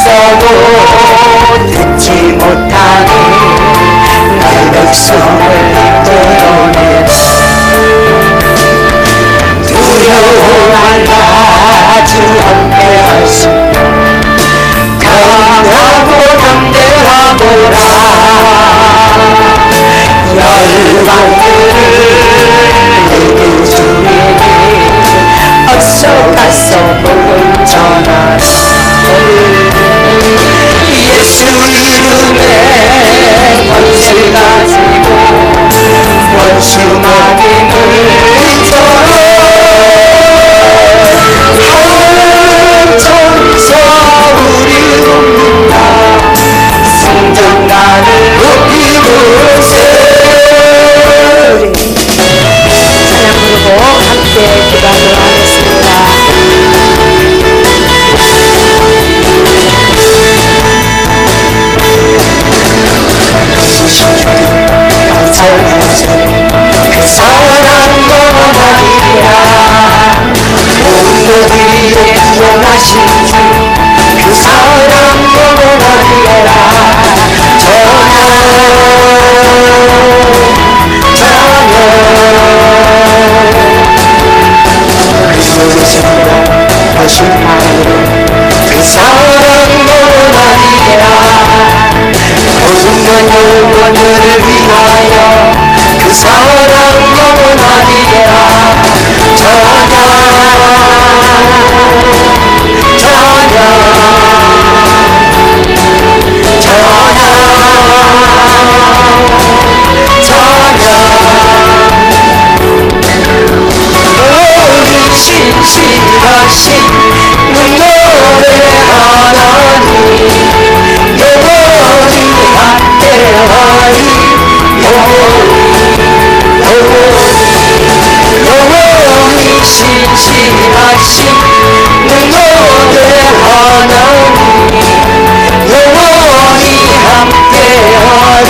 있어도 듣지 못하는 내 백성을 이끌어내 두려워할 아주 함께하시며 강하고 담대하노라 열방들을 내게 주에게 어서 가서 복을 전하라 예수 이름에 권세 가지고 원수 많은 물처럼 하늘천사 우리 돕는다 성전가를 높이고세 찬양 부르고 함께 기도하도록 하겠습니다. 그 사랑 영원하리라 온도들이에 구원하신 그 사랑 영원하리라 전하 그리스도의 하신 마음으로 그 사랑 영원하리라 거듭난 영혼을 위하여 그 사랑 영원하리라 전하 신실하신 눈물의 하나님 영원히 함께하리 영원히 신실하신 눈물의 하나님 영원히 함께하리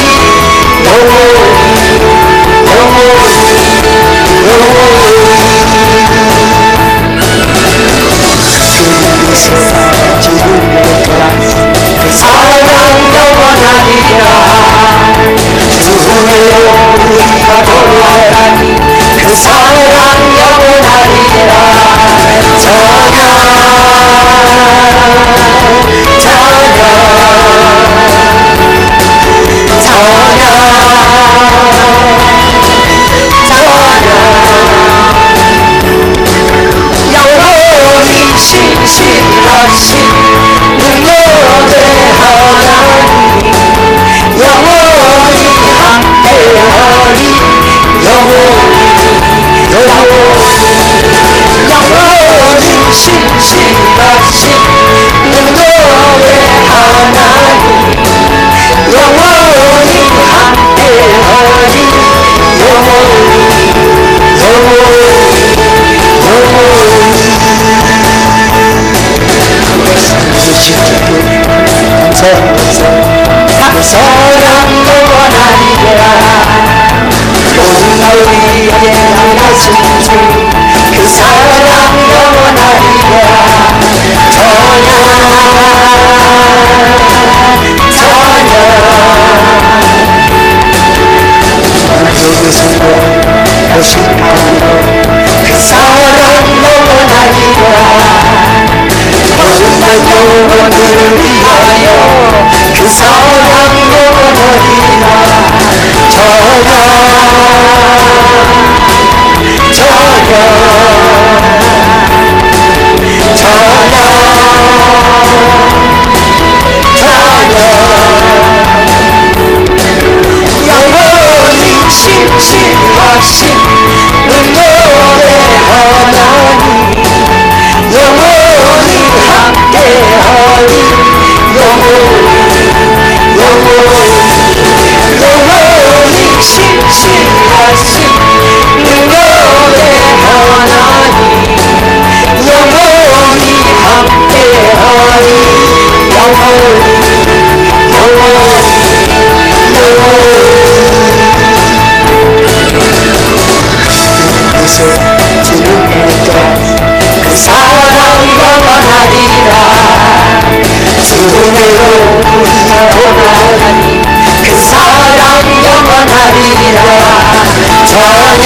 그 사랑 영원하리라 주의 우리가 돌아가니 그 사랑 영원하리라 찬양 영원히 신실하신 눈물의 하나님 영원히 함께하리 영원히 신실하신 눈물의 하나님 영원히 함께하리 그 사랑 영원하리라 모든 날 위에 하나신 그 사랑 영원하리라 전하 오신 마음으로 그 사랑 영원하리라 모든 날 영원을 위하여 그 사랑 영원하리라 전하 영원히 신실하신 눈물의 하나님 영원히 함께하리 영원히 신실하신 눈물의 하나님 영원히 함께하리 영원히 아멘.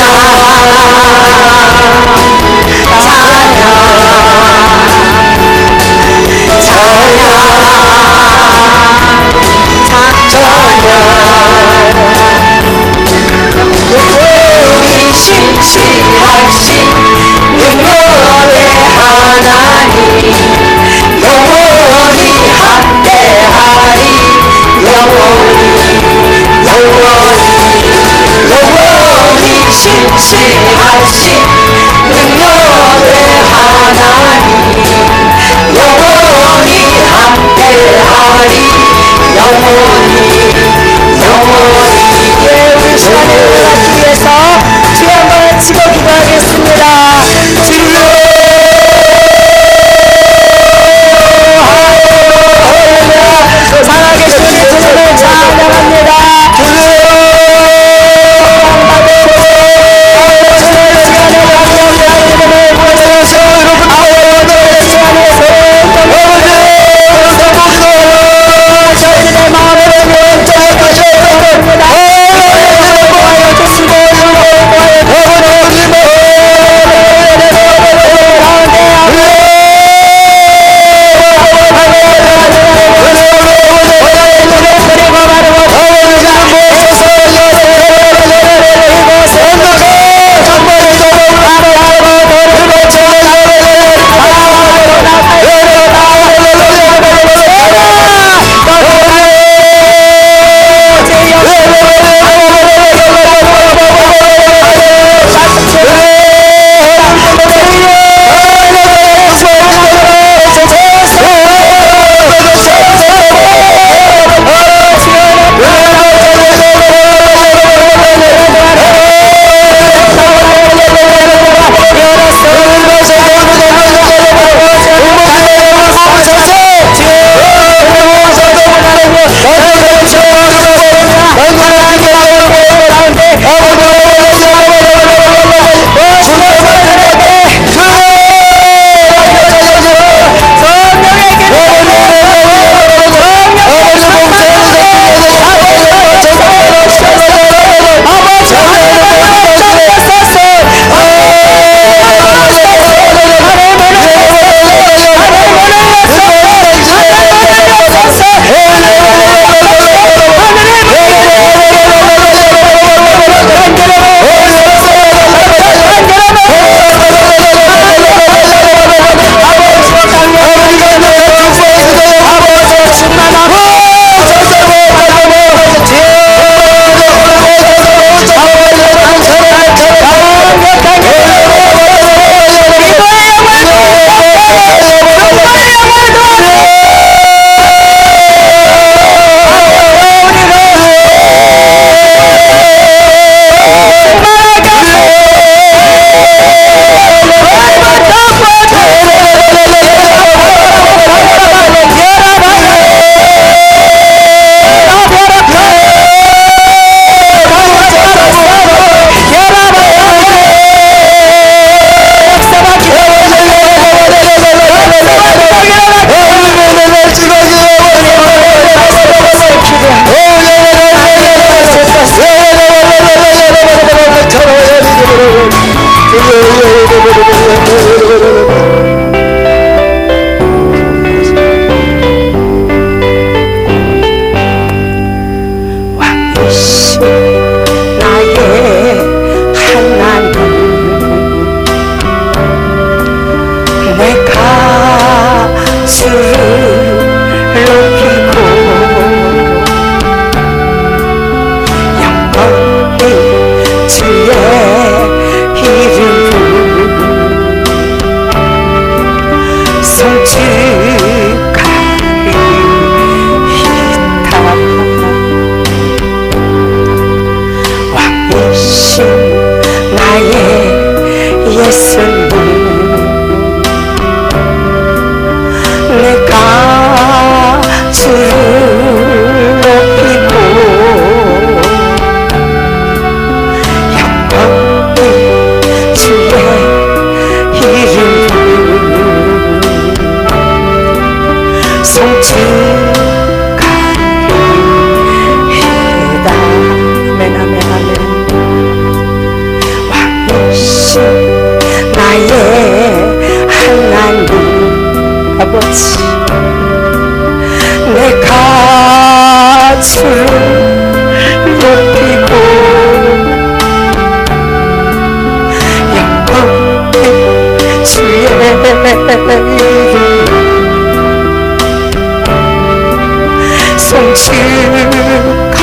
송축하리이다.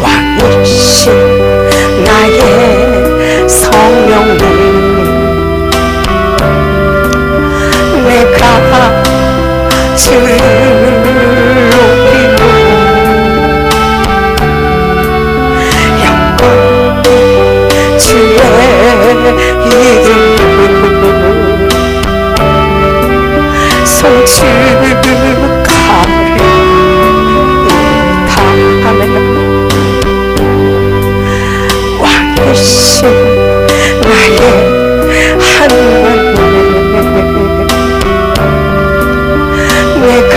왕이신 나의 성령님, 내가 주를 높이고 영원히 주의 이름을 송축하리이다. 아멘. 왕이신 나의 하나님, 내가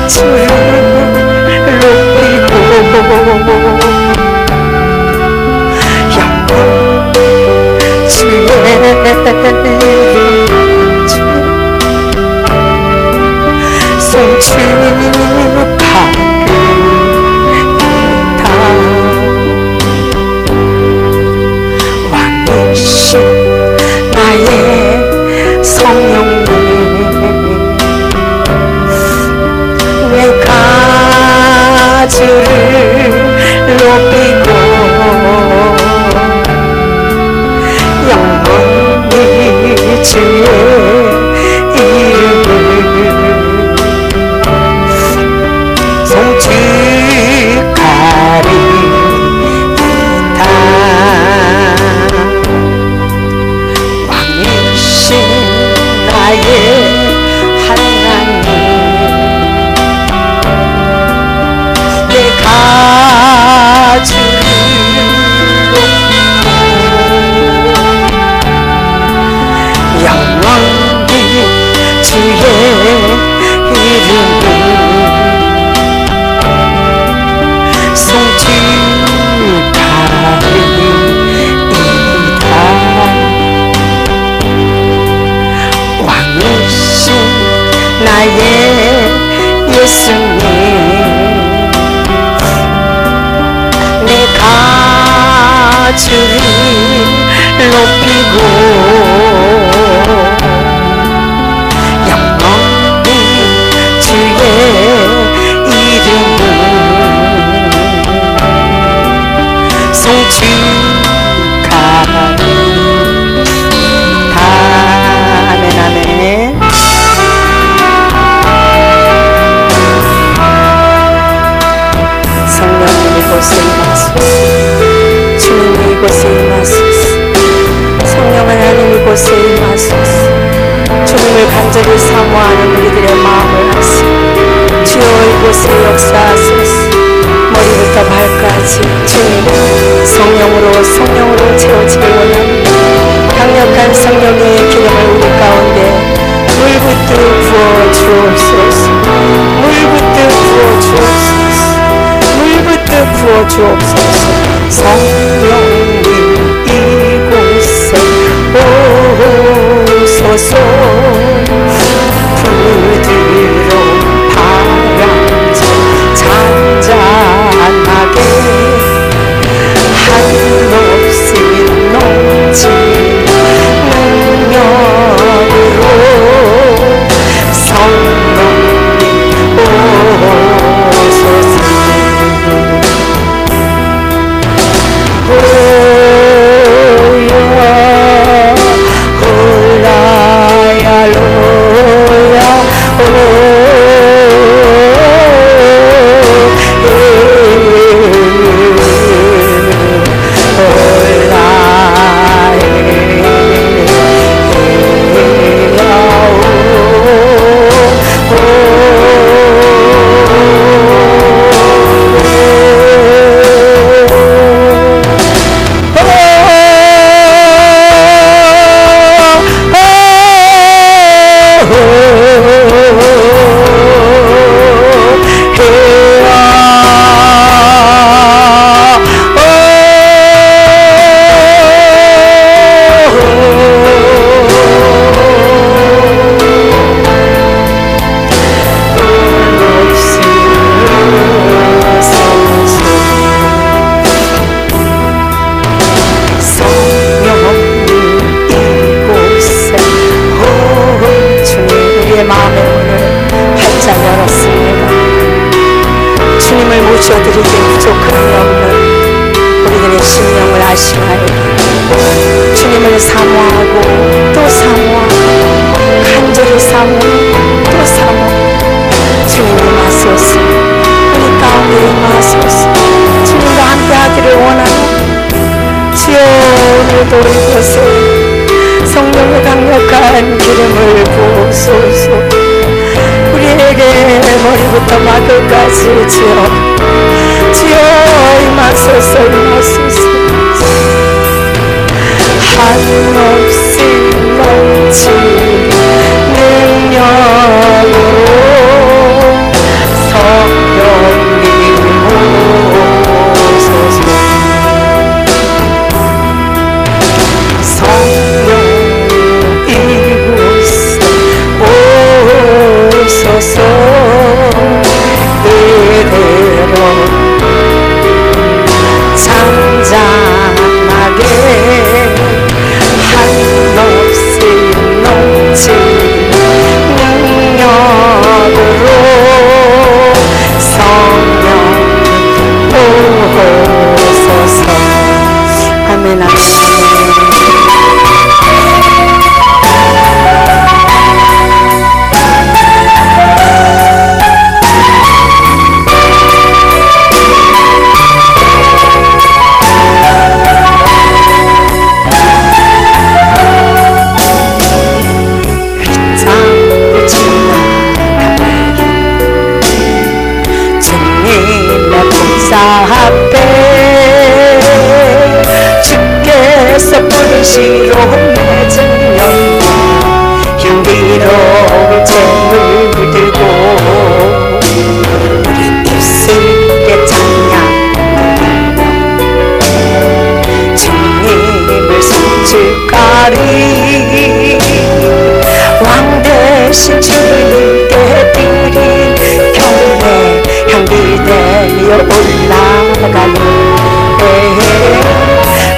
주를 높이고 영원히 주의 송축하리이다. 왕이신 나의 성령님, 내가 주를 높이고 영원히 주의 이름을 송축하리이다. 왕이신 나의 하나님, 내가 주를 높이고 영원히 주의 이름을 송축하리이다. 왕이신 나의 예수님, 내가 주를 높이고 영원히 주의 이름을 송축하리이다. 아멘, 아멘. 성령님 이곳에 임하소서. 주님 이곳에 임하소서. 성령 하나님 이곳에 임하소서. 주님을 간절히 사모하는 우리들의 마음을 하시고 주여 이곳에 역사하소서. 머리부터 발까지 주님 성령으로 채워지길 원합니다. 강력한 성령의 기름을 우리 가운데 물붓듯 부어 주옵소서. 물붓듯 부어 주옵소서. 물붓듯 부어 주옵소서. 성령님 이곳에 오소서. 부드러운 바람처럼 잔잔하게 한없이 넘치는 능력으로 우리에게 부족함이 없는 우리들의 심령을 아시나요? 주님을 사모하고 또 사모하고 간절히 사모하고 또 사모하고 주님이 임하소서. 우리 가운데 임하소서. 주님과 함께 하기를 원하는 주여 오늘도 이곳에 성령의 강력한 기름을 부으소서. 우리에게 머리부터 마디까지 주여 임하소서 임하소서. 한없이 넘치는 능력으로 성령님 오소서. 성령 이곳에 오소서. 이대로 잔잔하게 한없이 넘치는 능력으로 성령 오소서. 아멘 아멘. 앞에 주께서 부르시러 맺은 연기 향기로운 재물 들고 우리 입술에 찬양 주님을 송축하리. 왕 대신 주님께 드린 경배 향기되며 올라가네.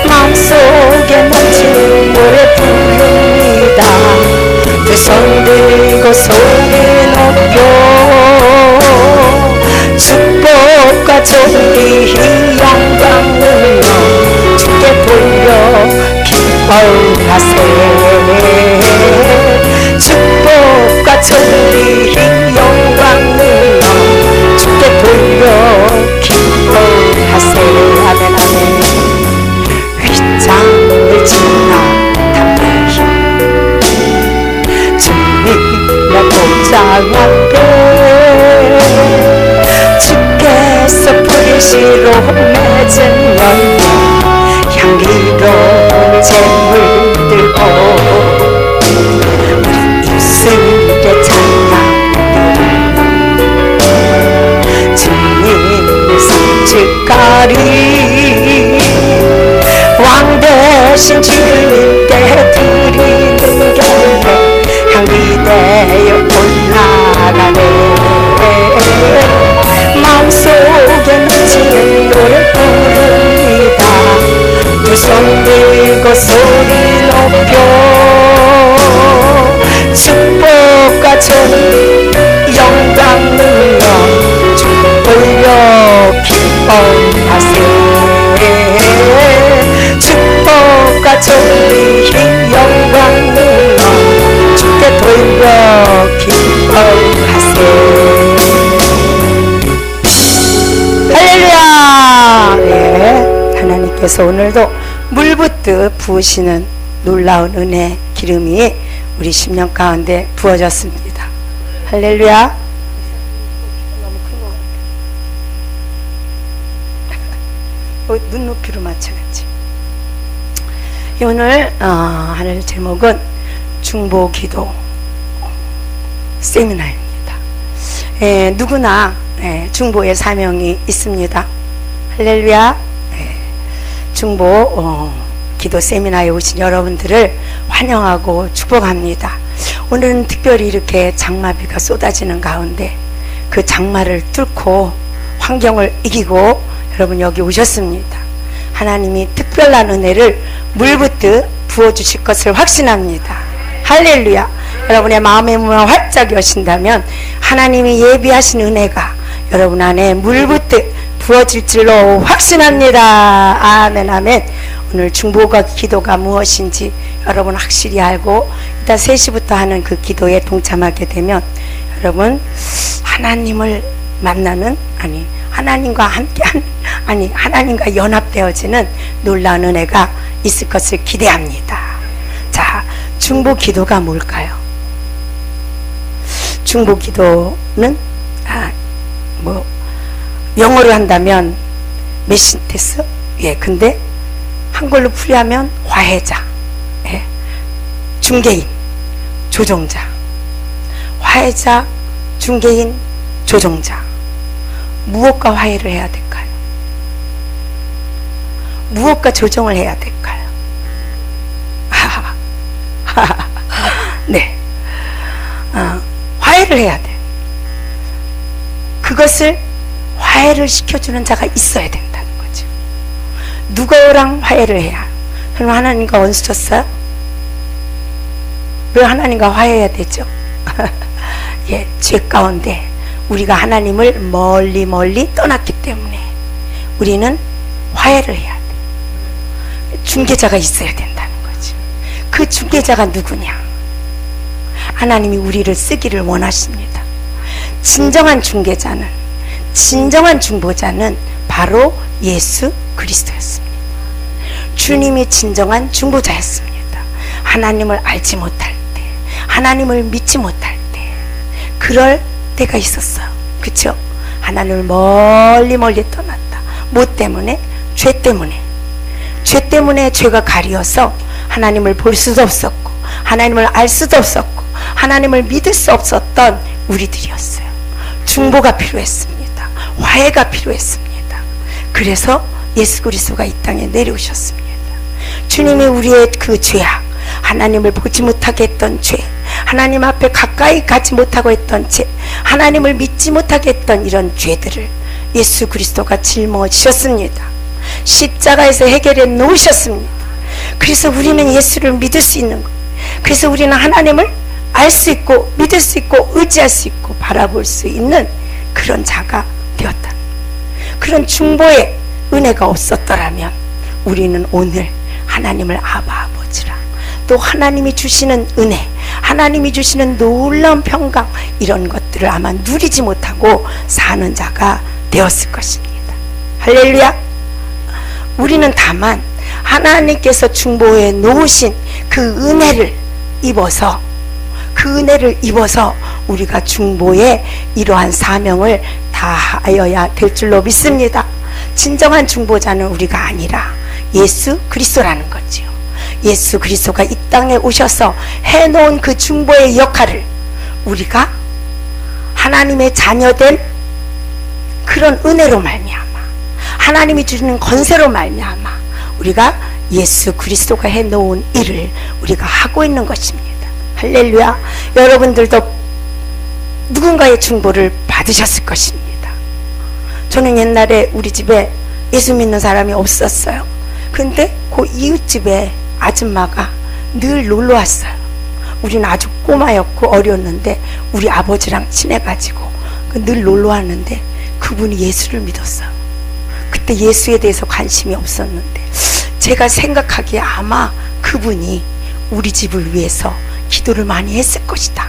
마음속에 넘치는 노래 부릅니다. 두 손 들고 소리 높여 축복과 존귀 영광을 주께 돌려 기뻐하세. 축복과 존귀 영광을 주께 돌려 기뻐하세. 아멘 아멘. 휘장을 지나 담배히 주님의 복장 앞에 주께서 부르시러 맺은 연기 향기로운 재물 들고 우리 입술에 찬양 주님을 송축하리. 왕 대신 주님께 드리는 경배 향기되어 올라가네. 마음속에 넘치는 노래 부릅니다. 두 손 들고 소리 높여 축복과 존 영광을 돌려 기뻐하세. 축복과 존귀 영광을 주께 돌려 기뻐하세. 할렐루야. 네, 하나님께서 오늘도 물붓듯 부으시는 놀라운 은혜 기름이 우리 심령 가운데 부어졌습니다. 할렐루야. 눈높이로 맞춰야지. 오늘 하늘 제목은 중보기도 세미나입니다. 누구나 중보의 사명이 있습니다. 할렐루야. 중보 기도 세미나에 오신 여러분들을 환영하고 축복합니다. 오늘은 특별히 이렇게 장마비가 쏟아지는 가운데 그 장마를 뚫고 환경을 이기고 여러분 여기 오셨습니다. 하나님이 특별한 은혜를 물붓듯 부어주실 것을 확신합니다. 할렐루야. 여러분의 마음의 문을 활짝 여신다면 하나님이 예비하신 은혜가 여러분 안에 물붓듯 부어질 줄로 확신합니다. 아멘 아멘. 오늘 중보가 기도가 무엇인지 여러분 확실히 알고 일단 3시부터 하는 그 기도에 동참하게 되면 여러분 하나님을 만나는 하나님과 함께하는 하나님과 연합되어지는 놀라운 은혜가 있을 것을 기대합니다. 자, 중보 기도가 뭘까요? 중보 기도는 영어로 한다면 메신테스, 근데 한글로 풀이하면 화해자, 중개인, 조종자. 화해자, 중개인, 조종자. 무엇과 화해를 해야 될까요? 무엇과 조정을 해야 될까요? 네, 화해를 해야 돼. 그것을 화해를 시켜주는 자가 있어야 된다는 거죠. 누구랑 화해를 해야? 그럼 하나님과 원수 졌어요? 왜 하나님과 화해해야 되죠? 죄 가운데 우리가 하나님을 멀리 떠났기 때문에 우리는 화해를 해야 돼. 중개자가 있어야 된다는 거지. 그 중개자가 누구냐? 하나님이 우리를 쓰기를 원하십니다. 진정한 중개자는, 진정한 중보자는 바로 예수 그리스도였습니다. 주님이 진정한 중보자였습니다. 하나님을 알지 못할 때, 하나님을 믿지 못할 때, 그럴 때가 있었어요. 그쵸? 하나님을 멀리 떠났다. 뭐 때문에? 죄 때문에. 죄 때문에 죄가 가리어서 하나님을 볼 수도 없었고, 하나님을 알 수도 없었고, 하나님을 믿을 수 없었던 우리들이었어요. 중보가 필요했습니다. 화해가 필요했습니다. 그래서 예수 그리스도가 이 땅에 내려오셨습니다. 주님이 우리의 그 죄악, 하나님을 보지 못하게 했던 죄, 하나님 앞에 가까이 가지 못하고 했던 죄, 하나님을 믿지 못하게 했던 이런 죄들을 예수 그리스도가 짊어지셨습니다. 십자가에서 해결해 놓으셨습니다. 그래서 우리는 예수를 믿을 수 있는 거예요. 그래서 우리는 하나님을 알 수 있고 믿을 수 있고 의지할 수 있고 바라볼 수 있는 그런 자가 되었다. 그런 중보의 은혜가 없었더라면 우리는 오늘 하나님을 아버지라, 또 하나님이 주시는 은혜, 하나님이 주시는 놀라운 평강, 이런 것들을 아마 누리지 못하고 사는 자가 되었을 것입니다. 할렐루야. 우리는 다만 하나님께서 중보해 놓으신 그 은혜를 입어서, 그 은혜를 입어서 우리가 중보의 이러한 사명을 다하여야 될 줄로 믿습니다. 진정한 중보자는 우리가 아니라 예수 그리스도라는 거지요. 예수 그리스도가 이 땅에 오셔서 해놓은 그 중보의 역할을 우리가 하나님의 자녀된 그런 은혜로 말미암아, 하나님이 주시는 권세로 말미암아 우리가 예수 그리스도가 해놓은 일을 우리가 하고 있는 것입니다. 할렐루야. 여러분들도 누군가의 중보를 받으셨을 것입니다. 저는 옛날에 우리 집에 예수 믿는 사람이 없었어요. 근데 그 이웃집에 아줌마가 늘 놀러 왔어요. 우리는 아주 꼬마였고 어렸는데 우리 아버지랑 친해가지고 늘 놀러 왔는데 그분이 예수를 믿었어요. 그때 예수에 대해서 관심이 없었는데 제가 생각하기에 아마 그분이 우리 집을 위해서 기도를 많이 했을 것이다,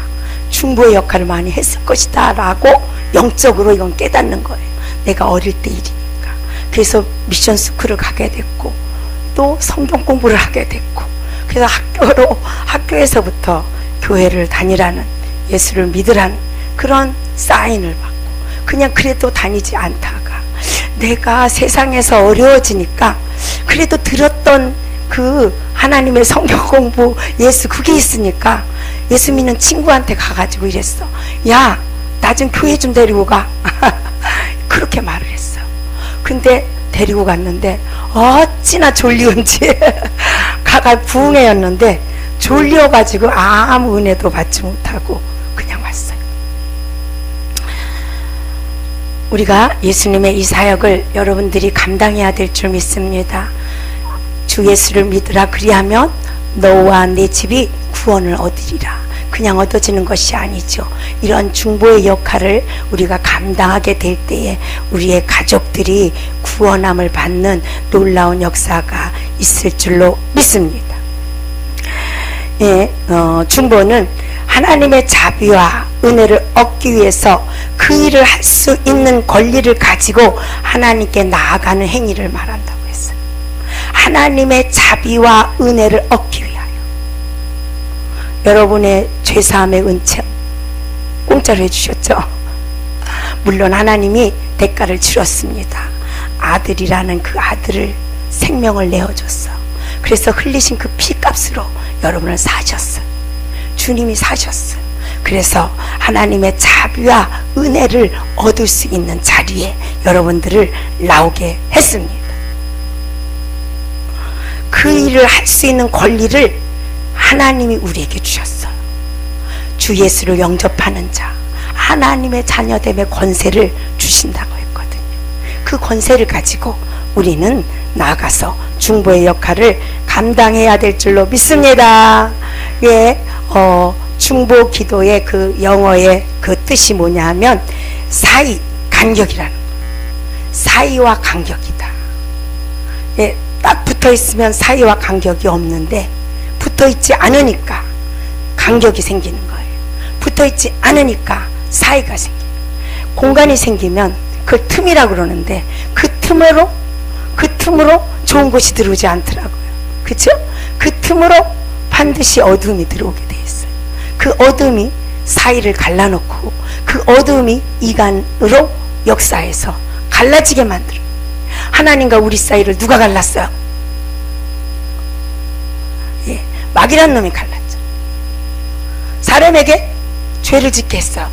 중보의 역할을 많이 했을 것이다 라고 영적으로 이건 깨닫는 거예요. 내가 어릴 때 일이니까. 그래서 미션 스쿨을 가게 됐고 또 성경 공부를 하게 됐고, 그래서 학교에서부터 교회를 다니라는, 예수를 믿으라는 그런 사인을 받고, 그냥 그래도 다니지 않다가 내가 세상에서 어려워지니까 그래도 들었던 그 하나님의 성경 공부, 예수 그게 있으니까 예수 믿는 친구한테 가가지고 이랬어. 야, 나 좀 교회 좀 데리고 가. 그렇게 말을 했어. 근데 데리고 갔는데 어찌나 졸리운지 가가 부흥회였는데 졸려가지고 아무 은혜도 받지 못하고 그냥 왔어요. 우리가 예수님의 이 사역을 여러분들이 감당해야 될 줄 믿습니다. 주 예수를 믿으라, 그리하면 너와 내 집이 구원을 얻으리라. 그냥 얻어지는 것이 아니죠. 이런 중보의 역할을 우리가 감당하게 될 때에 우리의 가족들이 구원함을 받는 놀라운 역사가 있을 줄로 믿습니다. 예, 중보는 하나님의 자비와 은혜를 얻기 위해서 그 일을 할 수 있는 권리를 가지고 하나님께 나아가는 행위를 말한다고 했어요. 하나님의 자비와 은혜를 얻기 위하여. 여러분의 죄사함의 은총 공짜로 해주셨죠? 물론 하나님이 대가를 치렀습니다. 아들이라는 그 아들을 생명을 내어줬어. 그래서 흘리신 그 피값으로 여러분을 사셨어요. 주님이 사셨어요. 그래서 하나님의 자비와 은혜를 얻을 수 있는 자리에 여러분들을 나오게 했습니다. 그 일을 할 수 있는 권리를 하나님이 우리에게 주셨어요. 주 예수를 영접하는 자, 하나님의 자녀됨의 권세를 주신다고 했거든요. 그 권세를 가지고 우리는 나아가서 중보의 역할을 감당해야 될 줄로 믿습니다. 예, 중보 기도의 그 영어의 그 뜻이 뭐냐 하면 사이, 간격이라는, 사이와 간격이다. 예, 딱 붙어 있으면 사이와 간격이 없는데 붙어 있지 않으니까 간격이 생기는 거예요. 붙어 있지 않으니까 사이가 생기는 거예요. 공간이 생기면 그 틈이라고 그러는데 그 틈으로 좋은 것이 들어오지 않더라고요. 그렇죠? 그 틈으로 반드시 어둠이 들어오게 돼 있어요. 그 어둠이 사이를 갈라놓고 그 어둠이 이간으로 역사해서 갈라지게 만들어요. 하나님과 우리 사이를 누가 갈랐어요? 예, 마귀란 놈이 갈랐죠. 사람에게 죄를 짓게 했어요.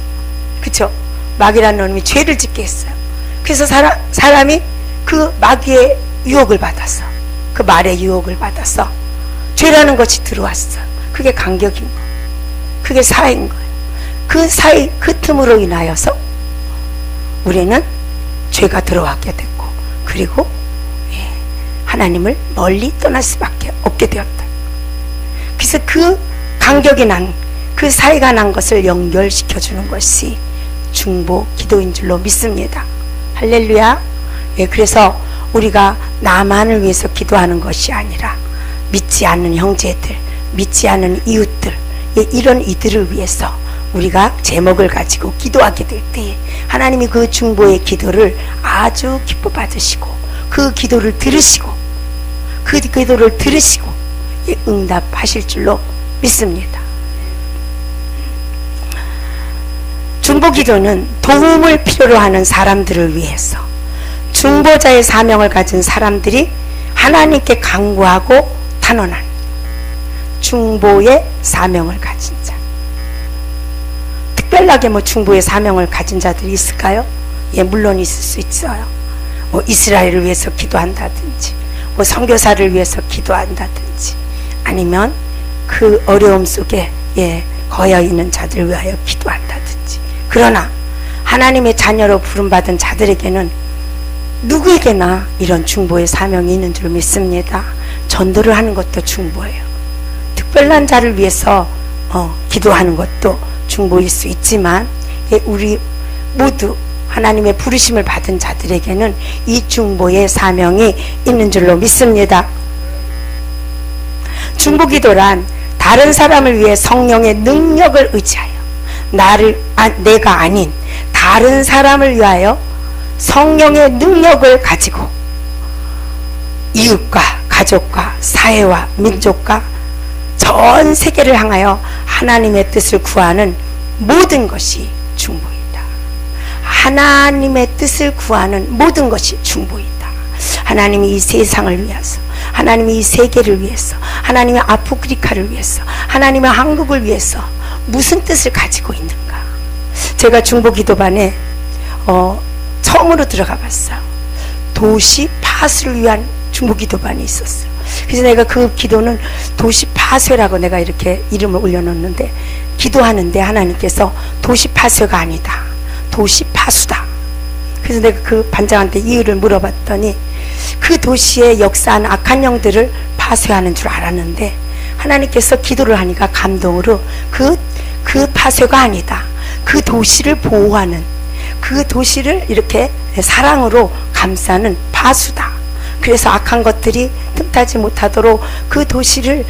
그쵸? 마귀란 놈이 죄를 짓게 했어요. 그래서 사람이 그 마귀의 유혹을 받았어. 그 말의 유혹을 받아서 죄라는 것이 들어왔어. 그게 간격인 거, 그게 사이인 거예요. 그 사이, 그 틈으로 인하여서 우리는 죄가 들어왔게 됐고, 그리고 하나님을 멀리 떠날 수밖에 없게 되었다. 그래서 그 간격이 난, 그 사이가 난 것을 연결시켜주는 것이 중보 기도인 줄로 믿습니다. 할렐루야. 예, 그래서 우리가 나만을 위해서 기도하는 것이 아니라 믿지 않는 형제들, 믿지 않는 이웃들, 예, 이런 이들을 위해서 우리가 제목을 가지고 기도하게 될 때에 하나님이 그 중보의 기도를 아주 기뻐 받으시고 그 기도를 들으시고 예, 응답하실 줄로 믿습니다. 중보 기도는 도움을 필요로 하는 사람들을 위해서 중보자의 사명을 가진 사람들이 하나님께 간구하고 탄원한 중보의 사명을 가진 자. 특별하게 뭐 중보의 사명을 가진 자들이 있을까요? 예, 물론 있을 수 있어요. 뭐 이스라엘을 위해서 기도한다든지, 뭐 선교사를 위해서 기도한다든지, 아니면 그 어려움 속에 예, 거여 있는 자들을 위하여 기도한다든지. 그러나 하나님의 자녀로 부름받은 자들에게는 누구에게나 이런 중보의 사명이 있는 줄 믿습니다. 전도를 하는 것도 중보예요. 특별한 자를 위해서 기도하는 것도 중보일 수 있지만 예, 우리 모두 하나님의 부르심을 받은 자들에게는 이 중보의 사명이 있는 줄로 믿습니다. 중보기도란 다른 사람을 위해 성령의 능력을 의지하여 내가 아닌 다른 사람을 위하여 성령의 능력을 가지고 이웃과 가족과 사회와 민족과 전 세계를 향하여 하나님의 뜻을 구하는 모든 것이 중보이다. 하나님의 뜻을 구하는 모든 것이 중보이다. 하나님이 이 세상을 위해서, 하나님이 이 세계를 위해서, 하나님의 아프리카를 위해서, 하나님의 한국을 위해서 무슨 뜻을 가지고 있는가. 제가 중보기도반에 처음으로 들어가 봤어요. 도시 파수를 위한 중보기도반이 있었어요. 그래서 내가 그 기도는 도시 파쇄라고 내가 이렇게 이름을 올려놓는데, 기도하는데 하나님께서 도시 파쇄가 아니다, 도시 파수다. 그래서 내가 그 반장한테 이유를 물어봤더니 그 도시에 역사한 악한 영들을 파쇄하는 줄 알았는데 하나님께서 기도를 하니까 감동으로 그 파쇄가 아니다, 그 도시를 보호하는, 그 도시를 이렇게 사랑으로 감싸는 파수다. 그래서 악한 것들이 틈타지 못하도록 그 도시를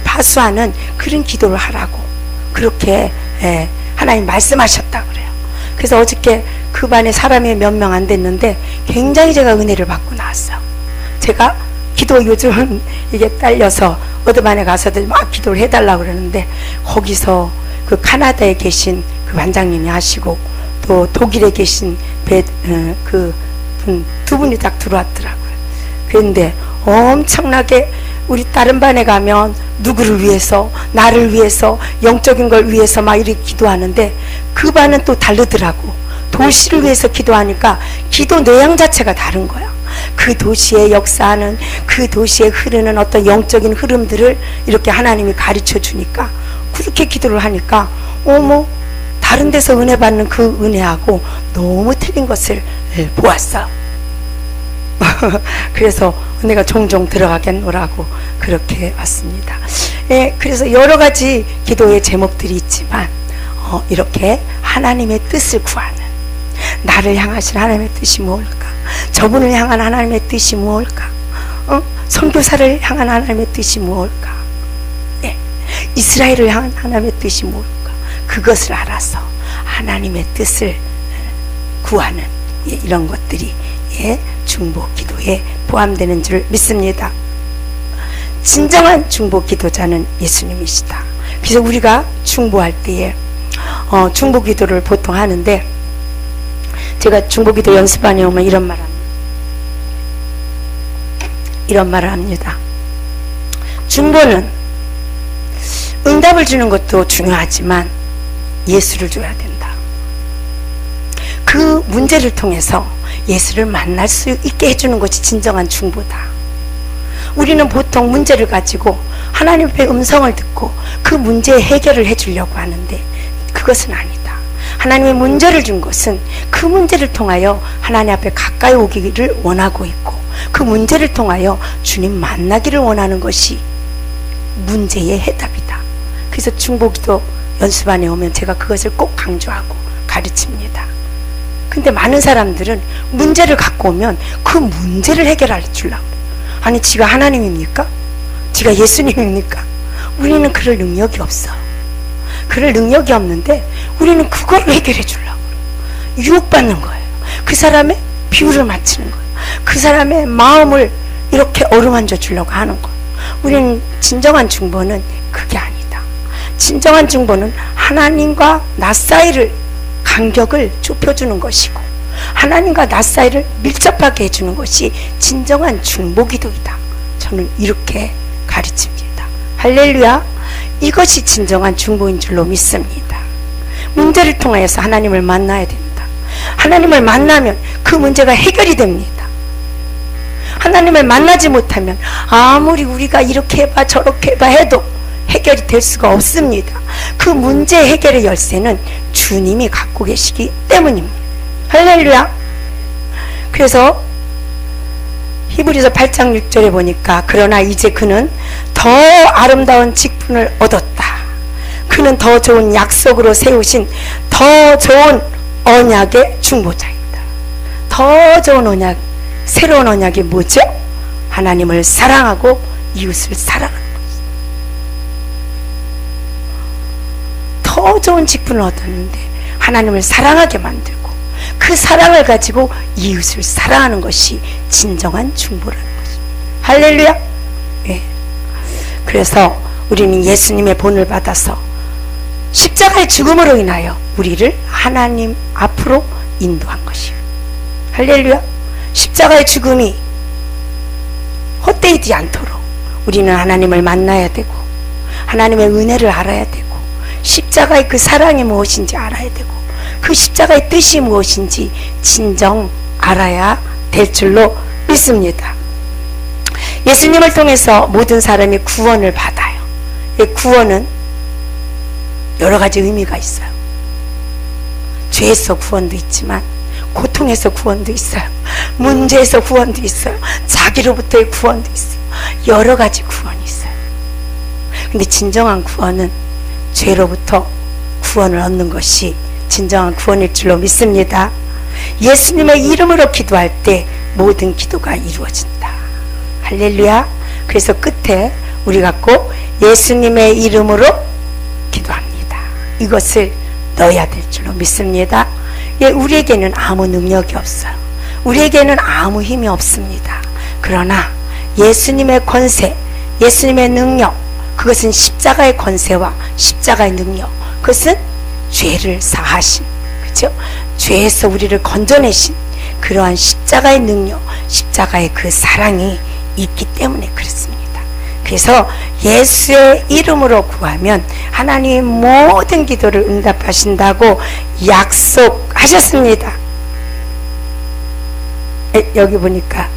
파수하는 그런 기도를 하라고 그렇게 하나님 말씀하셨다 그래요. 그래서 어저께 그 반에 사람이 몇 명 안 됐는데 굉장히 제가 은혜를 받고 나왔어요. 제가 기도 요즘은 이게 딸려서 어느 반에 가서들 막 기도를 해달라고 그러는데 거기서 그 카나다에 계신 그 반장님이 하시고 또 독일에 계신 그 분 두 분이 딱 들어왔더라고요. 그런데 엄청나게 우리 다른 반에 가면 누구를 위해서, 나를 위해서, 영적인 걸 위해서 막 이렇게 기도하는데 그 반은 또 다르더라고. 도시를 위해서 기도하니까 기도 내용 자체가 다른 거야. 그 도시에 역사하는, 그 도시에 흐르는 어떤 영적인 흐름들을 이렇게 하나님이 가르쳐 주니까 그렇게 기도를 하니까 어머, 다른 데서 은혜 받는 그 은혜하고 너무 틀린 것을 보았어. 그래서 은혜가 종종 들어가겠노라고 그렇게 왔습니다. 그래서 여러 가지 기도의 제목들이 있지만 이렇게 하나님의 뜻을 구하는, 나를 향하신 하나님의 뜻이 무엇일까? 저분을 향한 하나님의 뜻이 무엇일까? 선교사를 향한 하나님의 뜻이 무엇일까? 이스라엘을 향한 하나님의 뜻이 무엇일까? 그것을 알아서 하나님의 뜻을 구하는 이런 것들이 중보 기도에 포함되는 줄 믿습니다. 진정한 중보 기도자는 예수님이시다. 그래서 우리가 중보할 때에 중보 기도를 보통 하는데, 제가 중보 기도 연습반에 오면 이런 말을 합니다. 중보는 응답을 주는 것도 중요하지만 예수를 줘야 된다. 그 문제를 통해서 예수를 만날 수 있게 해주는 것이 진정한 중보다. 우리는 보통 문제를 가지고 하나님 앞에 음성을 듣고 그 문제의 해결을 해주려고 하는데 그것은 아니다. 하나님의 문제를 준 것은 그 문제를 통하여 하나님 앞에 가까이 오기를 원하고 있고, 그 문제를 통하여 주님 만나기를 원하는 것이 문제의 해답이다. 그래서 중보기도 연습반에 오면 제가 그것을 꼭 강조하고 가르칩니다. 근데 많은 사람들은 문제를 갖고 오면 그 문제를 해결해 주려고. 아니, 지가 하나님입니까? 지가 예수님입니까? 우리는 그럴 능력이 없어. 그럴 능력이 없는데 우리는 그걸 해결해 주려고 유혹받는 거예요. 그 사람의 비율을 맞추는 거예요. 그 사람의 마음을 이렇게 어루만져 주려고 하는 거예요. 우리는 진정한 중보는 그게 아니다. 진정한 중보는 하나님과 나 사이를, 간격을 좁혀주는 것이고 하나님과 나 사이를 밀접하게 해주는 것이 진정한 중보기도이다. 저는 이렇게 가르칩니다. 할렐루야. 이것이 진정한 중보인 줄로 믿습니다. 문제를 통하여서 하나님을 만나야 됩니다. 하나님을 만나면 그 문제가 해결이 됩니다. 하나님을 만나지 못하면 아무리 우리가 이렇게 해봐 저렇게 해봐 해도 해결이 될 수가 없습니다. 그 문제 해결의 열쇠는 주님이 갖고 계시기 때문입니다. 할렐루야. 그래서 히브리서 8장 6절에 보니까 그러나 이제 그는 더 아름다운 직분을 얻었다. 그는 더 좋은 약속으로 세우신 더 좋은 언약의 중보자이다. 더 좋은 언약, 새로운 언약이 뭐죠? 하나님을 사랑하고 이웃을 사랑하는 것이다. 더 좋은 직분을 얻었는데 하나님을 사랑하게 만들고 그 사랑을 가지고 이웃을 사랑하는 것이 진정한 중보라는 것입니다. 할렐루야. 예. 그래서 우리는 예수님의 본을 받아서 십자가의 죽음으로 인하여 우리를 하나님 앞으로 인도한 것이에요. 할렐루야. 십자가의 죽음이 헛되지 않도록 우리는 하나님을 만나야 되고 하나님의 은혜를 알아야 되고 십자가의 그 사랑이 무엇인지 알아야 되고 그 십자가의 뜻이 무엇인지 진정 알아야 될 줄로 믿습니다. 예수님을 통해서 모든 사람이 구원을 받아요. 이 구원은 여러 가지 의미가 있어요. 죄에서 구원도 있지만 고통에서 구원도 있어요. 문제에서 구원도 있어요. 자기로부터의 구원도 있어요. 여러 가지 구원이 있어요. 근데 진정한 구원은 죄로부터 구원을 얻는 것이 진정한 구원일 줄로 믿습니다. 예수님의 이름으로 기도할 때 모든 기도가 이루어진다. 할렐루야. 그래서 끝에 우리가 꼭 예수님의 이름으로 기도합니다. 이것을 넣어야 될 줄로 믿습니다. 예, 우리에게는 아무 능력이 없어요. 우리에게는 아무 힘이 없습니다. 그러나 예수님의 권세, 예수님의 능력, 그것은 십자가의 권세와 십자가의 능력, 그것은 죄를 사하신, 그렇죠? 죄에서 우리를 건져내신 그러한 십자가의 능력, 십자가의 그 사랑이 있기 때문에 그렇습니다. 그래서 예수의 이름으로 구하면 하나님이 모든 기도를 응답하신다고 약속하셨습니다. 여기 보니까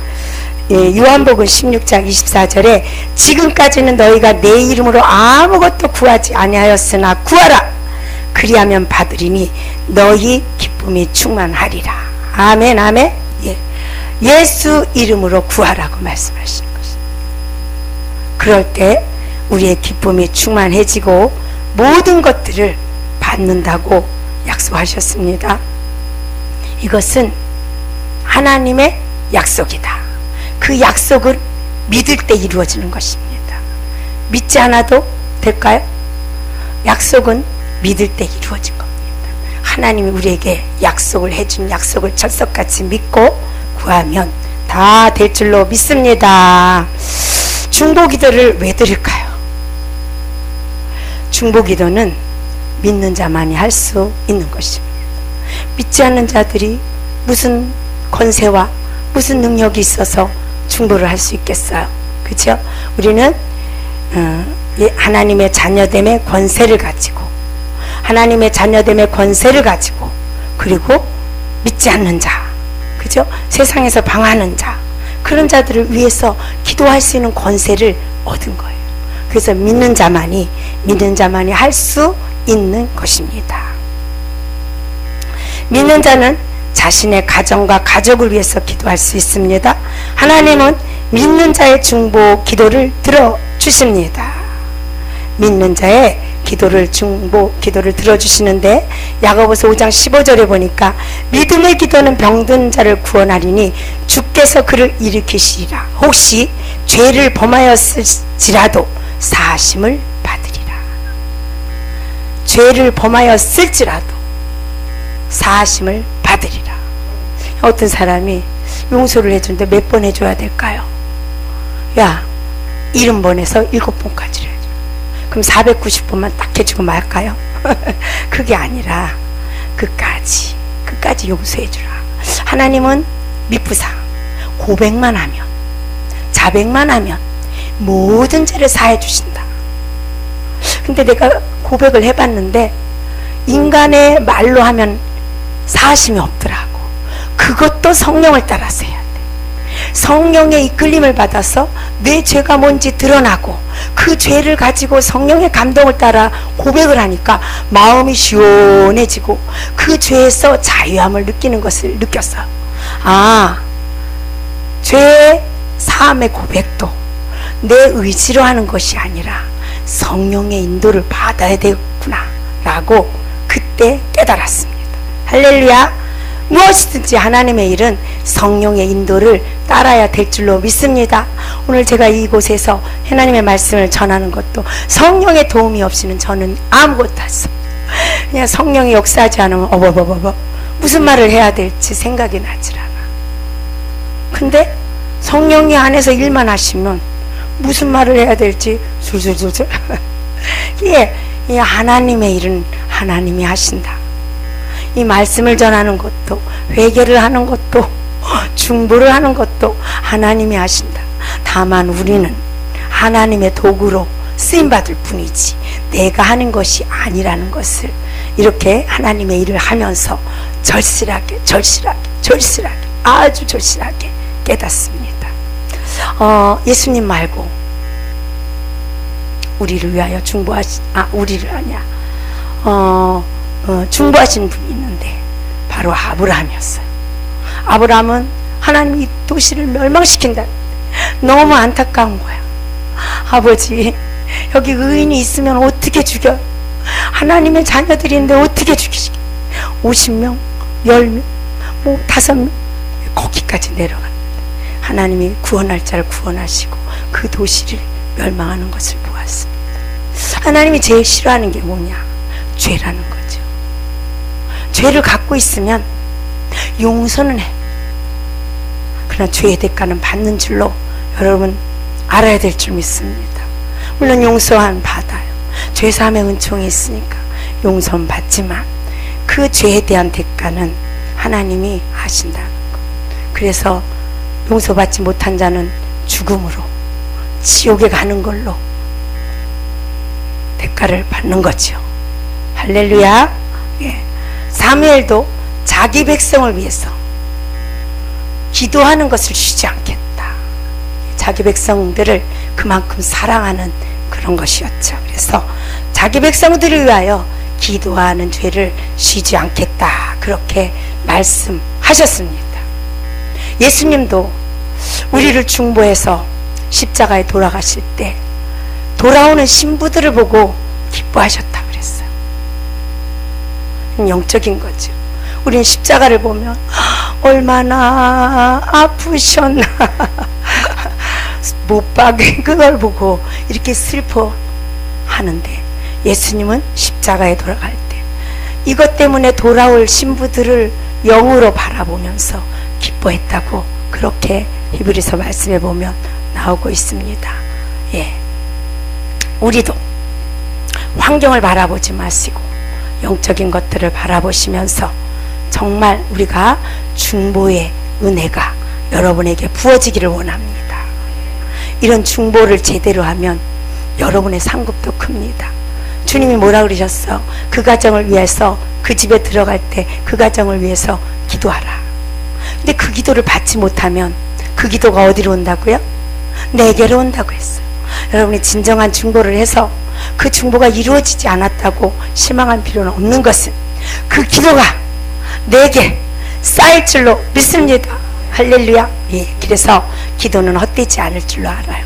요한복음 16장 24절에 지금까지는 너희가 내 이름으로 아무것도 구하지 아니하였으나 구하라. 그리하면 받으리니 너희 기쁨이 충만하리라. 아멘, 아멘. 예. 예수 이름으로 구하라고 말씀하시는 것입니다. 그럴 때 우리의 기쁨이 충만해지고 모든 것들을 받는다고 약속하셨습니다. 이것은 하나님의 약속이다. 그 약속은 믿을 때 이루어지는 것입니다. 믿지 않아도 될까요? 약속은 믿을 때 이루어진 겁니다. 하나님이 우리에게 약속을 해준 약속을 철석같이 믿고 구하면 다 될 줄로 믿습니다. 중보기도를 왜 드릴까요? 중보기도는 믿는 자만이 할 수 있는 것입니다. 믿지 않는 자들이 무슨 권세와 무슨 능력이 있어서 중보를 할 수 있겠어요? 그렇죠? 우리는 하나님의 자녀됨의 권세를 가지고, 하나님의 자녀됨의 권세를 가지고, 그리고 믿지 않는 자, 그죠? 세상에서 방황하는 자, 그런 자들을 위해서 기도할 수 있는 권세를 얻은 거예요. 그래서 믿는 자만이 할 수 있는 것입니다. 믿는 자는 자신의 가정과 가족을 위해서 기도할 수 있습니다. 하나님은 믿는 자의 중보 기도를 들어주십니다. 믿는 자의 중보 기도를 들어주시는데, 야고보서 5장 15절에 보니까 믿음의 기도는 병든 자를 구원하리니 주께서 그를 일으키시리라. 혹시 죄를 범하였을지라도 사하심을 받으리라. 죄를 범하였을지라도 사하심을 받으리라. 어떤 사람이 용서를 해주는데 몇 번 해줘야 될까요? 야, 70번에서 7번까지를 해줘. 그럼 490번만 딱 해주고 말까요? 그게 아니라 끝까지 용서해주라. 하나님은 미쁘사 고백만 하면, 자백만 하면 모든 죄를 사해 주신다. 근데 내가 고백을 해봤는데 인간의 말로 하면 사하심이 없더라고. 그것도 성령을 따라서 해야 돼. 성령의 이끌림을 받아서 내 죄가 뭔지 드러나고 그 죄를 가지고 성령의 감동을 따라 고백을 하니까 마음이 시원해지고 그 죄에서 자유함을 느끼는 것을 느꼈어. 아, 죄의 사함의 고백도 내 의지로 하는 것이 아니라 성령의 인도를 받아야 되겠구나 라고 그때 깨달았습니다. 할렐루야. 무엇이든지 하나님의 일은 성령의 인도를 따라야 될 줄로 믿습니다. 오늘 제가 이곳에서 하나님의 말씀을 전하는 것도 성령의 도움이 없이는 저는 아무것도 할 수 없어요. 그냥 성령이 역사하지 않으면 무슨 말을 해야 될지 생각이 나질 않아. 근데 성령이 안에서 일만 하시면 무슨 말을 해야 될지 술술술술 이 하나님의 일은 하나님이 하신다. 이 말씀을 전하는 것도, 회개를 하는 것도, 중보를 하는 것도 하나님이 하신다. 다만 우리는 하나님의 도구로 쓰임받을 뿐이지 내가 하는 것이 아니라는 것을 이렇게 하나님의 일을 하면서 절실하게 아주 절실하게 깨닫습니다. 예수님 말고 우리를 위하여 중보하신 분이 있는데 바로 아브라함이었어요. 아브라함은 하나님이 이 도시를 멸망시킨다. 너무 안타까운 거야. 아버지, 여기 의인이 있으면 어떻게 죽여? 하나님의 자녀들인데 어떻게 죽이시게? 50명, 10명, 뭐 5명, 거기까지 내려갔는데 하나님이 구원할 자를 구원하시고 그 도시를 멸망하는 것을 보았습니다. 하나님이 제일 싫어하는 게 뭐냐? 죄라는 거죠. 죄를 갖고 있으면 용서는 해. 그러나 죄의 대가는 받는 줄로 여러분 알아야 될 줄 믿습니다. 물론 용서는 받아요. 죄사함의 은총이 있으니까 용서는 받지만 그 죄에 대한 대가는 하나님이 하신다는 것. 그래서 용서받지 못한 자는 죽음으로 지옥에 가는 걸로 대가를 받는 거죠. 할렐루야. 예. 사무엘도 자기 백성을 위해서 기도하는 것을 쉬지 않겠다. 자기 백성들을 그만큼 사랑하는 그런 것이었죠. 그래서 자기 백성들을 위하여 기도하는 죄를 쉬지 않겠다. 그렇게 말씀하셨습니다. 예수님도 우리를 중보해서 십자가에 돌아가실 때 돌아오는 신부들을 보고 기뻐하셨다 그랬어요. 영적인 거죠. 우리는 십자가를 보면 얼마나 아프셨나 못 박은 그걸 보고 이렇게 슬퍼하는데 예수님은 십자가에 돌아갈 때 이것 때문에 돌아올 신부들을 영으로 바라보면서 기뻐했다고 그렇게 히브리서 말씀에 보면 나오고 있습니다. 예, 우리도 환경을 바라보지 마시고 영적인 것들을 바라보시면서 정말 우리가 중보의 은혜가 여러분에게 부어지기를 원합니다. 이런 중보를 제대로 하면 여러분의 상급도 큽니다. 주님이 뭐라 그러셨어? 그 가정을 위해서 그 집에 들어갈 때 그 가정을 위해서 기도하라. 근데 그 기도를 받지 못하면 그 기도가 어디로 온다고요? 내게로 온다고 했어요. 여러분이 진정한 중보를 해서 그 중보가 이루어지지 않았다고 실망할 필요는 없는 것은 그 기도가 내게 쌓일 줄로 믿습니다. 할렐루야. 예, 그래서 기도는 헛되지 않을 줄로 알아요.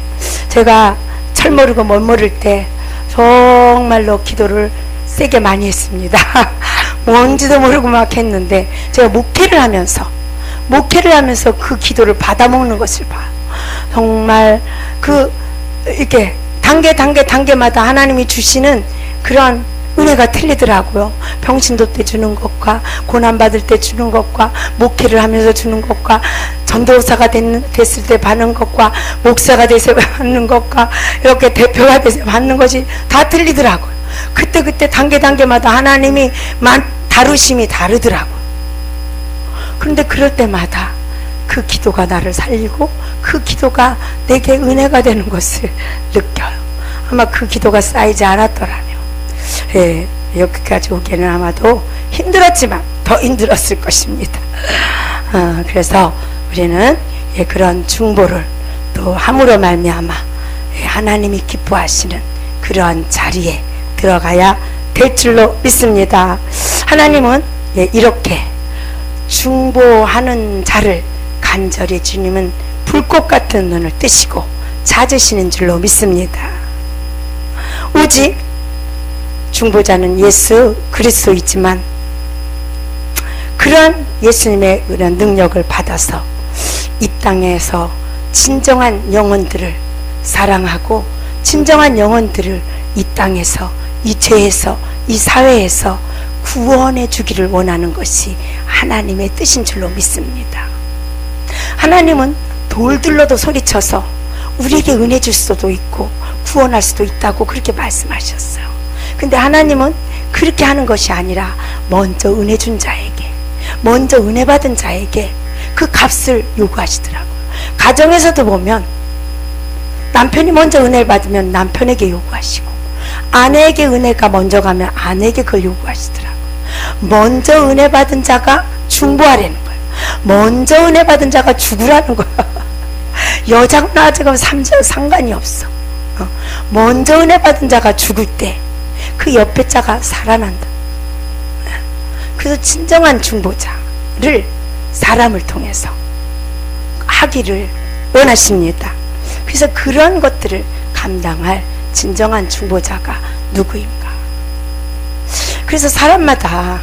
제가 철 모르고 뭘 모를 때 정말로 기도를 세게 많이 했습니다. 뭔지도 모르고 막 했는데 제가 목회를 하면서 그 기도를 받아먹는 것을 봐요. 정말 이렇게 단계마다 하나님이 주시는 그런 은혜가 틀리더라고요. 병신도 때 주는 것과 고난받을 때 주는 것과 목회를 하면서 주는 것과 전도사가 됐을 때 받는 것과 목사가 돼서 받는 것과 이렇게 대표가 돼서 받는 것이 다 틀리더라고요. 그때 단계마다 하나님이 다루심이 다르더라고요. 그런데 그럴 때마다 그 기도가 나를 살리고 그 기도가 내게 은혜가 되는 것을 느껴요. 아마 그 기도가 쌓이지 않았더라면 예, 여기까지 오기는 아마도 힘들었지만 더 힘들었을 것입니다. 그래서 우리는 예, 그런 중보를 또 함으로 말미암아 예, 하나님이 기뻐하시는 그러한 자리에 들어가야 될 줄로 믿습니다. 하나님은 예, 이렇게 중보하는 자를 간절히 주님은 불꽃 같은 눈을 뜨시고 찾으시는 줄로 믿습니다. 오직 중보자는 예수 그리스도이지만 그런 예수님의 그런 능력을 받아서 이 땅에서 진정한 영혼들을 사랑하고 진정한 영혼들을 이 땅에서 이 죄에서 이 사회에서 구원해 주기를 원하는 것이 하나님의 뜻인 줄로 믿습니다. 하나님은 돌들로도 소리쳐서 우리에게 은혜 줄 수도 있고 구원할 수도 있다고 그렇게 말씀하셨어요. 근데 하나님은 그렇게 하는 것이 아니라 먼저 은혜 준 자에게, 먼저 은혜 받은 자에게 그 값을 요구하시더라고요. 가정에서도 보면 남편이 먼저 은혜를 받으면 남편에게 요구하시고 아내에게 은혜가 먼저 가면 아내에게 그걸 요구하시더라고요. 먼저 은혜 받은 자가 중보하라는 거예요. 먼저 은혜 받은 자가 죽으라는 거야. 여자가 나아지면 상관이 없어. 먼저 은혜 받은 자가 죽을 때 그 옆에 자가 살아난다. 그래서 진정한 중보자를 사람을 통해서 하기를 원하십니다. 그래서 그런 것들을 감당할 진정한 중보자가 누구인가? 그래서 사람마다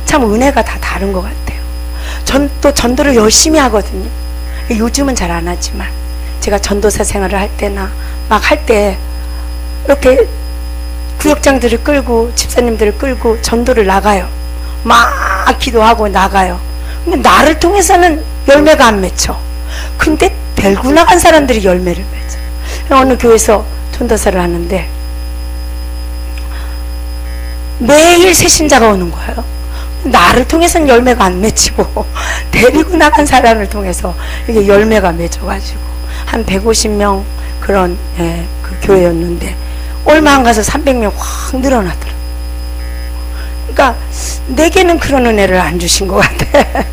참 은혜가 다 다른 것 같아요. 전 또 전도를 열심히 하거든요. 요즘은 잘 안 하지만 제가 전도사 생활을 할 때나 막 할 때 이렇게 구역장들을 끌고 집사님들을 끌고 전도를 나가요. 막 기도하고 나가요. 근데 나를 통해서는 열매가 안 맺혀. 근데 데리고 나간 사람들이 열매를 맺어. 어느 교회에서 전도사를 하는데 매일 새 신자가 오는 거예요. 나를 통해서는 열매가 안 맺히고 데리고 나간 사람을 통해서 이게 열매가 맺어가지고 한 150명 그런 그 교회였는데 얼마 안 가서 300명 확 늘어나더라고요. 그러니까 내게는 그런 은혜를 안 주신 것 같아.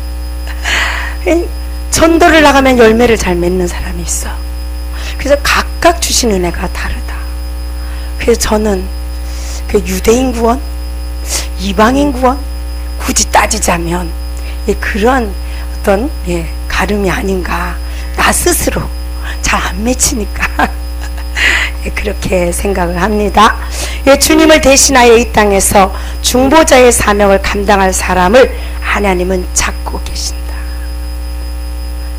전도를 나가면 열매를 잘 맺는 사람이 있어. 그래서 각각 주신 은혜가 다르다. 그래서 저는 그 유대인 구원, 이방인 구원 굳이 따지자면 그런 어떤 가름이 아닌가. 나 스스로 잘 안 맺히니까 그렇게 생각을 합니다. 주님을 대신하여 이 땅에서 중보자의 사명을 감당할 사람을 하나님은 찾고 계신다.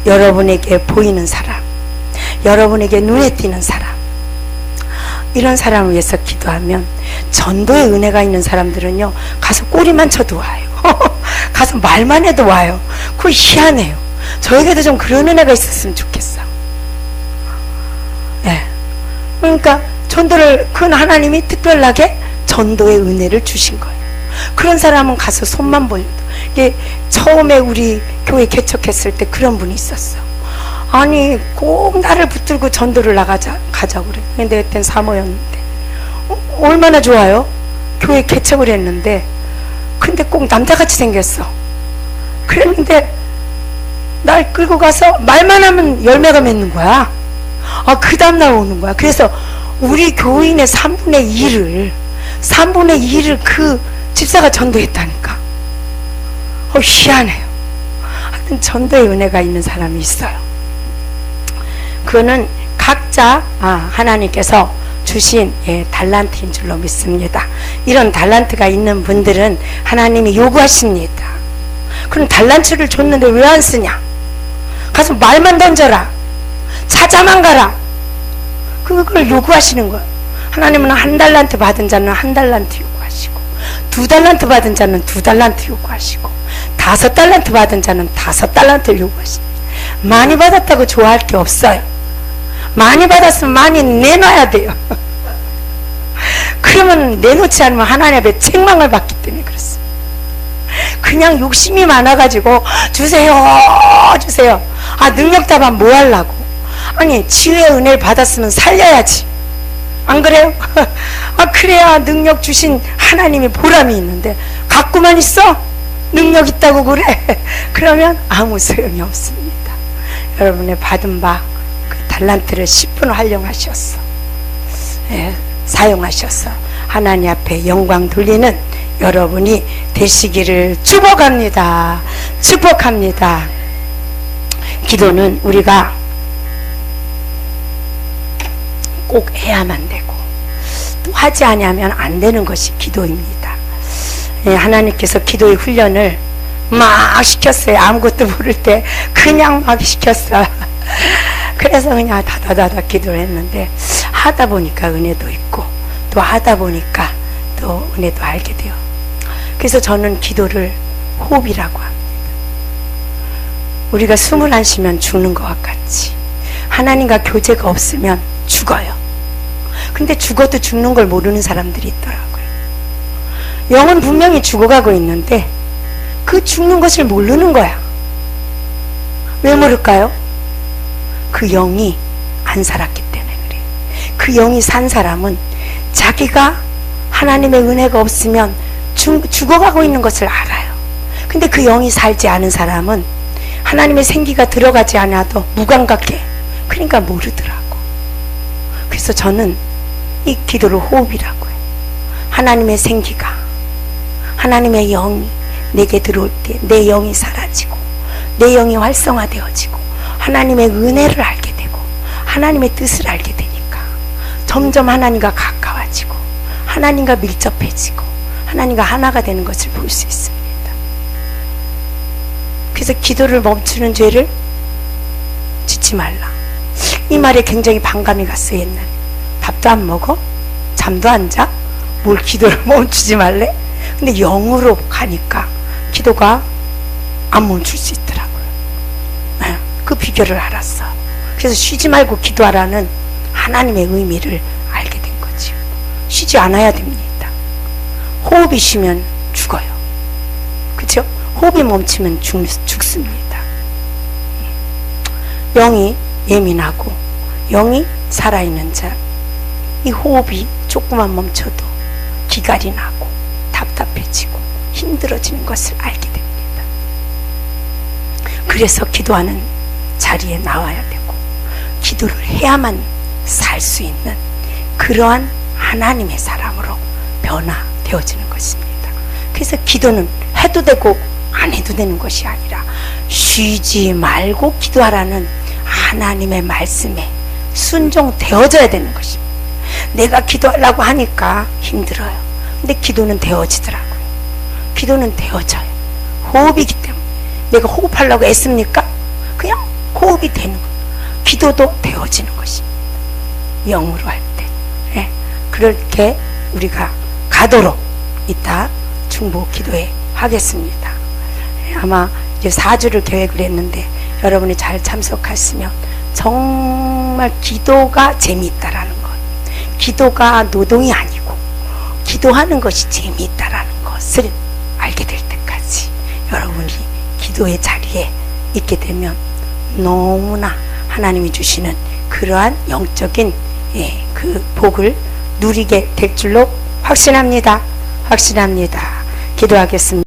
여러분에게 보이는 사람, 여러분에게 눈에 띄는 사람, 이런 사람을 위해서 기도하면 전도의 은혜가 있는 사람들은요 가서 꼬리만 쳐도 와요. 가서 말만 해도 와요. 그거 희한해요. 저에게도 좀 그런 은혜가 있었으면 좋겠어. 그러니까 전도를 그 하나님이 특별하게 전도의 은혜를 주신 거예요. 그런 사람은 가서 손만 벌려도. 이게 처음에 우리 교회 개척했을 때 그런 분이 있었어. 아니 꼭 나를 붙들고 전도를 가자고 그래. 근데 그땐 사모였는데 얼마나 좋아요. 교회 개척을 했는데 근데 꼭 남자같이 생겼어. 그랬는데 날 끌고 가서 말만 하면 열매가 맺는 거야. 그 다음날 오는 거야. 그래서 우리 교인의 3분의 2를 그 집사가 전도했다니까. 희한해요. 하여튼 전도의 은혜가 있는 사람이 있어요. 그거는 각자 하나님께서 주신 달란트인 줄로 믿습니다. 이런 달란트가 있는 분들은 하나님이 요구하십니다. 그럼 달란트를 줬는데 왜 안 쓰냐? 가서 말만 던져라. 찾아만 가라. 그걸 요구하시는 거예요. 하나님은 1달란트 받은 자는 1달란트 요구하시고 2달란트 받은 자는 2달란트 요구하시고 5달란트 받은 자는 5달란트 요구하십니다. 많이 받았다고 좋아할 게 없어요. 많이 받았으면 많이 내놔야 돼요. 그러면 내놓지 않으면 하나님 앞에 책망을 받기 때문에 그렇습니다. 그냥 욕심이 많아가지고 주세요. 능력답안 뭐 하려고. 아니 지혜의 은혜를 받았으면 살려야지. 안 그래요? 그래야 능력 주신 하나님이 보람이 있는데 갖고만 있어? 능력 있다고 그래? 그러면 아무 소용이 없습니다. 여러분의 받은 바 그 달란트를 10분 활용하셨어. 사용하셔서 하나님 앞에 영광 돌리는 여러분이 되시기를 축복합니다. 축복합니다. 기도는 우리가 꼭 해야만 되고 또 하지 아니하면 안 되는 것이 기도입니다. 하나님께서 기도의 훈련을 막 시켰어요. 아무것도 모를 때 그냥 막 시켰어요. 그래서 그냥 다다다다 기도를 했는데 하다 보니까 은혜도 있고 또 하다 보니까 또 은혜도 알게 돼요. 그래서 저는 기도를 호흡이라고 합니다. 우리가 숨을 안 쉬면 죽는 것과 같이 하나님과 교제가 없으면 죽어요. 근데 죽어도 죽는 걸 모르는 사람들이 있더라고요. 영은 분명히 죽어가고 있는데 그 죽는 것을 모르는 거야. 왜 모를까요? 그 영이 안 살았기 때문에 그래. 그 영이 산 사람은 자기가 하나님의 은혜가 없으면 죽어가고 있는 것을 알아요. 근데 그 영이 살지 않은 사람은 하나님의 생기가 들어가지 않아도 무감각해. 그러니까 모르더라고. 그래서 저는 이 기도를 호흡이라고 해요. 하나님의 생기가, 하나님의 영이 내게 들어올 때 내 영이 사라지고 내 영이 활성화되어지고 하나님의 은혜를 알게 되고 하나님의 뜻을 알게 되니까 점점 하나님과 가까워지고 하나님과 밀접해지고 하나님과 하나가 되는 것을 볼 수 있습니다. 그래서 기도를 멈추는 죄를 짓지 말라. 이 말에 굉장히 반감이 갔어요. 옛날에 밥도 안 먹어? 잠도 안 자? 뭘 기도를 멈추지 말래? 근데 영으로 가니까 기도가 안 멈출 수 있더라고요. 그 비결을 알았어. 그래서 쉬지 말고 기도하라는 하나님의 의미를 알게 된 거지. 쉬지 않아야 됩니다. 호흡이 쉬면 죽어요. 그렇죠? 호흡이 멈추면 죽습니다. 영이 예민하고 영이 살아있는 자, 이 호흡이 조금만 멈춰도 기갈이 나고 답답해지고 힘들어지는 것을 알게 됩니다. 그래서 기도하는 자리에 나와야 되고 기도를 해야만 살 수 있는 그러한 하나님의 사람으로 변화되어지는 것입니다. 그래서 기도는 해도 되고 안 해도 되는 것이 아니라 쉬지 말고 기도하라는 하나님의 말씀에 순종되어져야 되는 것입니다. 내가 기도하려고 하니까 힘들어요. 근데 기도는 되어지더라고요. 기도는 되어져요. 호흡이기 때문에. 내가 호흡하려고 애씁니까? 그냥 호흡이 되는 거예요. 기도도 되어지는 것입니다. 영으로 할 때. 예, 그렇게 우리가 가도록 이따 중보 기도회 하겠습니다. 예, 아마 이제 4주를 계획을 했는데 여러분이 잘 참석하시면 정말 기도가 재미있다라는 것, 기도가 노동이 아니고 기도하는 것이 재미있다라는 것을 알게 될 때까지 여러분이 기도의 자리에 있게 되면 너무나 하나님이 주시는 그러한 영적인 그 복을 누리게 될 줄로 확신합니다. 기도하겠습니다.